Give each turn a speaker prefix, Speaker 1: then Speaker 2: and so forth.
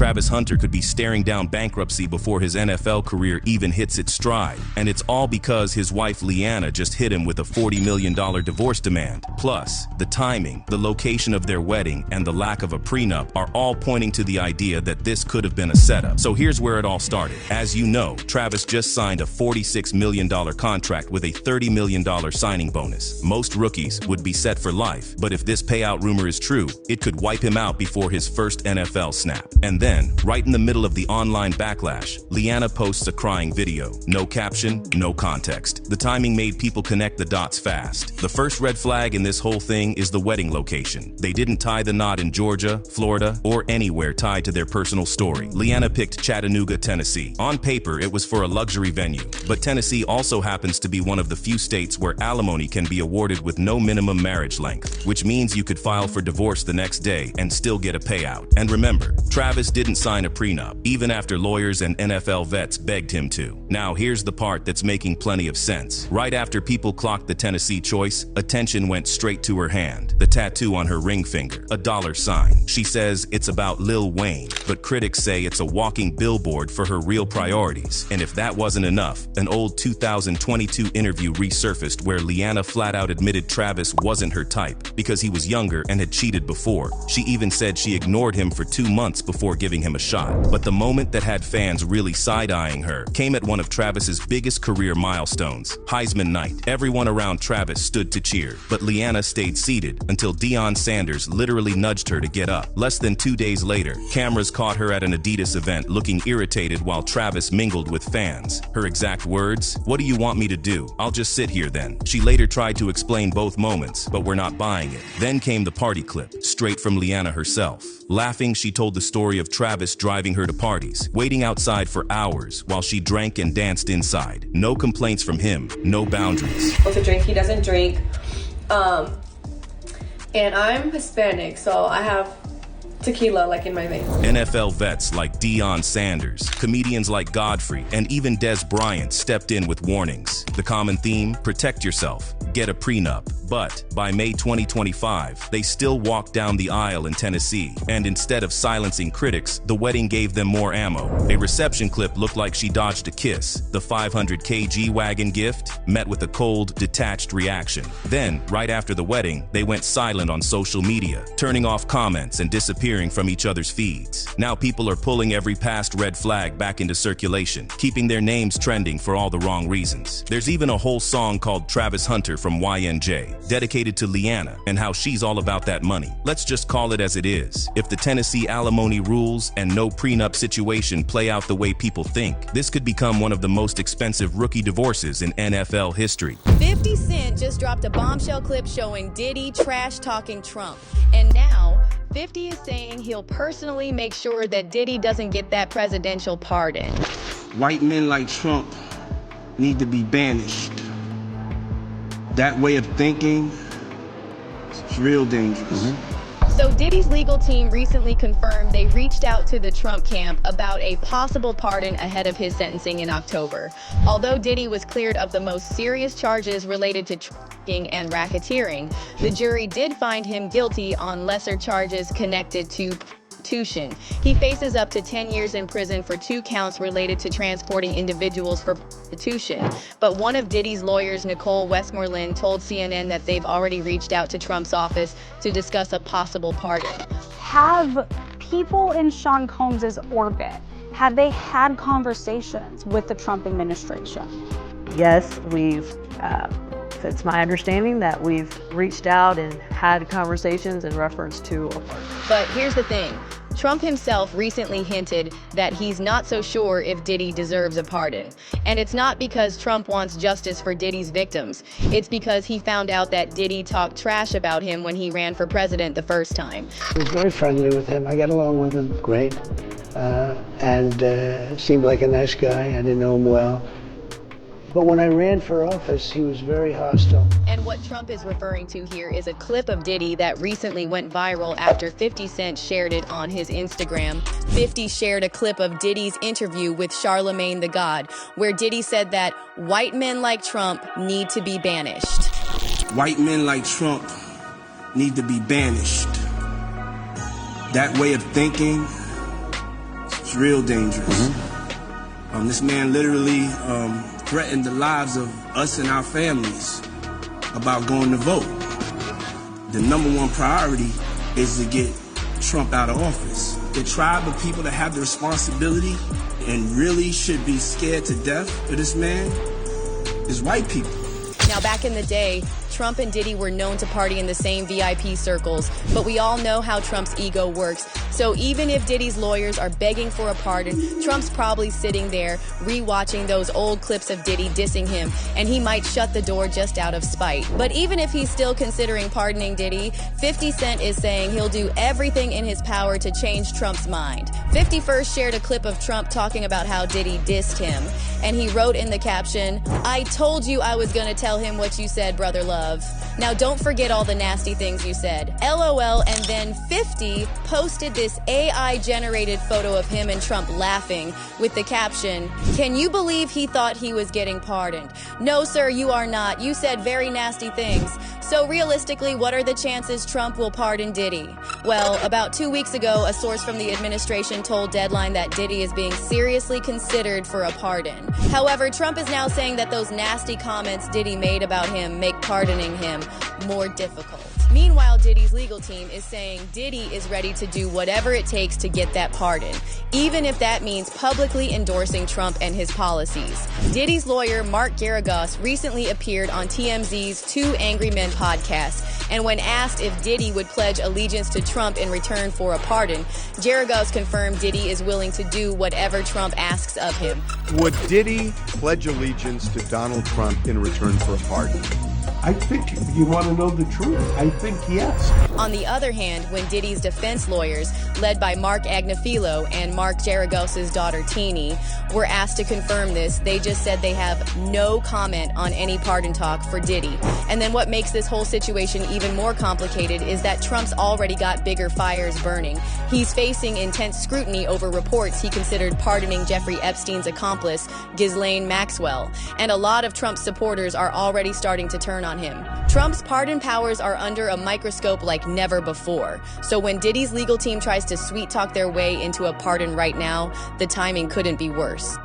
Speaker 1: Travis Hunter could be staring down bankruptcy before his NFL career even hits its stride. And it's all because his wife Leanna just hit him with a $40 million divorce demand. Plus, the timing, the location of their wedding, and the lack of a prenup are all pointing to the idea that this could have been a setup. So here's where it all started. As you know, Travis just signed a $46 million contract with a $30 million signing bonus. Most rookies would be set for life, but if this payout rumor is true, it could wipe him out before his first NFL snap. And then, right in the middle of the online backlash, Leanna posts a crying video. No caption, no context. The timing made people connect the dots fast. The first red flag in this whole thing is the wedding location. They didn't tie the knot in Georgia, Florida, or anywhere tied to their personal story. Leanna picked Chattanooga, Tennessee. On paper, it was for a luxury venue, but Tennessee also happens to be one of the few states where alimony can be awarded with no minimum marriage length, which means you could file for divorce the next day and still get a payout. And remember, Travis didn't sign a prenup, even after lawyers and NFL vets begged him to. Now here's the part that's making plenty of sense. Right after people clocked the Tennessee choice, attention went straight to her hand, the tattoo on her ring finger, a dollar sign. She says it's about Lil Wayne, but critics say it's a walking billboard for her real priorities. And if that wasn't enough, an old 2022 interview resurfaced where Leanna flat out admitted Travis wasn't her type because he was younger and had cheated before. She even said she ignored him for 2 months before giving him a shot. But the moment that had fans really side-eyeing her came at one of Travis's biggest career milestones, Heisman night. Everyone around Travis stood to cheer, but Leanna stayed seated until Deion Sanders literally nudged her to get up. Less than 2 days later, cameras caught her at an Adidas event looking irritated while Travis mingled with fans. Her exact words, "What do you want me to do? I'll just sit here then." She later tried to explain both moments, but we're not buying it. Then came the party clip, straight from Leanna herself. Laughing, she told the story of Travis driving her to parties, waiting outside for hours while she drank and danced inside. No complaints from him, no boundaries.
Speaker 2: To drink, he doesn't drink. And I'm Hispanic, so I have tequila like in my veins.
Speaker 1: NFL vets like Deion Sanders, comedians like Godfrey, and even Des Bryant stepped in with warnings. The common theme, protect yourself, get a prenup. But by May 2025, they still walked down the aisle in Tennessee, and instead of silencing critics, the wedding gave them more ammo. A reception clip looked like she dodged a kiss. The 500K G-Wagon gift met with a cold, detached reaction. Then, right after the wedding, they went silent on social media, turning off comments and disappearing from each other's feeds. Now people are pulling every past red flag back into circulation, keeping their names trending for all the wrong reasons. There's even a whole song called Travis Hunter from YNJ, dedicated to Leanna and how she's all about that money. Let's just call it as it is. If the Tennessee alimony rules and no prenup situation play out the way people think, this could become one of the most expensive rookie divorces in NFL history.
Speaker 3: 50 Cent just dropped a bombshell clip showing Diddy trash-talking Trump. And now, 50 is saying he'll personally make sure that Diddy doesn't get that presidential pardon.
Speaker 4: White men like Trump need to be banished. That way of thinking is real dangerous.
Speaker 3: So Diddy's legal team recently confirmed they reached out to the Trump camp about a possible pardon ahead of his sentencing in October. Although Diddy was cleared of the most serious charges related to trafficking and racketeering, the jury did find him guilty on lesser charges connected to prostitution. He faces up to 10 years in prison for 2 counts related to transporting individuals for prostitution. But one of Diddy's lawyers, Nicole Westmoreland, told CNN that they've already reached out to Trump's office to discuss a possible pardon.
Speaker 5: Have people in Sean Combs's orbit, have they had conversations with the Trump administration?
Speaker 6: Yes, it's my understanding that we've reached out and had conversations in reference to a pardon.
Speaker 3: But here's the thing. Trump himself recently hinted that he's not so sure if Diddy deserves a pardon. And it's not because Trump wants justice for Diddy's victims. It's because he found out that Diddy talked trash about him when he ran for president the first time.
Speaker 7: I was very friendly with him. I got along with him great. Seemed like a nice guy. I didn't know him well. But when I ran for office, he was very hostile.
Speaker 3: And what Trump is referring to here is a clip of Diddy that recently went viral after 50 Cent shared it on his Instagram. 50 shared a clip of Diddy's interview with Charlemagne the God, where Diddy said that white men like Trump need to be banished.
Speaker 4: White men like Trump need to be banished. That way of thinking It's real dangerous. This man literally threatened the lives of us and our families about going to vote. The number one priority is to get Trump out of office. The tribe of people that have the responsibility and really should be scared to death of this man is white people.
Speaker 3: Now, back in the day, Trump and Diddy were known to party in the same VIP circles, but we all know how Trump's ego works. So even if Diddy's lawyers are begging for a pardon, Trump's probably sitting there rewatching those old clips of Diddy dissing him, and he might shut the door just out of spite. But even if he's still considering pardoning Diddy, 50 Cent is saying he'll do everything in his power to change Trump's mind. 50 first shared a clip of Trump talking about how Diddy dissed him, and he wrote in the caption, "I told you I was gonna tell him what you said, brother love. Now don't forget all the nasty things you said. LOL." And then 50 posted this AI-generated photo of him and Trump laughing with the caption, "Can you believe he thought he was getting pardoned? No, sir, you are not. You said very nasty things." So realistically, what are the chances Trump will pardon Diddy? Well, about 2 weeks ago, a source from the administration told Deadline that Diddy is being seriously considered for a pardon. However, Trump is now saying that those nasty comments Diddy made about him make pardoning him more difficult. Meanwhile, Diddy's legal team is saying Diddy is ready to do whatever it takes to get that pardon, even if that means publicly endorsing Trump and his policies. Diddy's lawyer, Mark Garagos, recently appeared on TMZ's Two Angry Men podcast, and when asked if Diddy would pledge allegiance to Trump in return for a pardon, Garagos confirmed Diddy is willing to do whatever Trump asks of him.
Speaker 8: Would Diddy pledge allegiance to Donald Trump in return for a pardon?
Speaker 9: I think if you want to know the truth, I think yes.
Speaker 3: On the other hand, when Diddy's defense lawyers, led by Mark Agnafilo and Mark Garagos' daughter Teeny, were asked to confirm this, they just said they have no comment on any pardon talk for Diddy. And then what makes this whole situation even more complicated is that Trump's already got bigger fires burning. He's facing intense scrutiny over reports he considered pardoning Jeffrey Epstein's accomplice, Ghislaine Maxwell. And a lot of Trump's supporters are already starting to turn on him. Trump's pardon powers are under a microscope like never before. So when Diddy's legal team tries to sweet talk their way into a pardon right now, the timing couldn't be worse.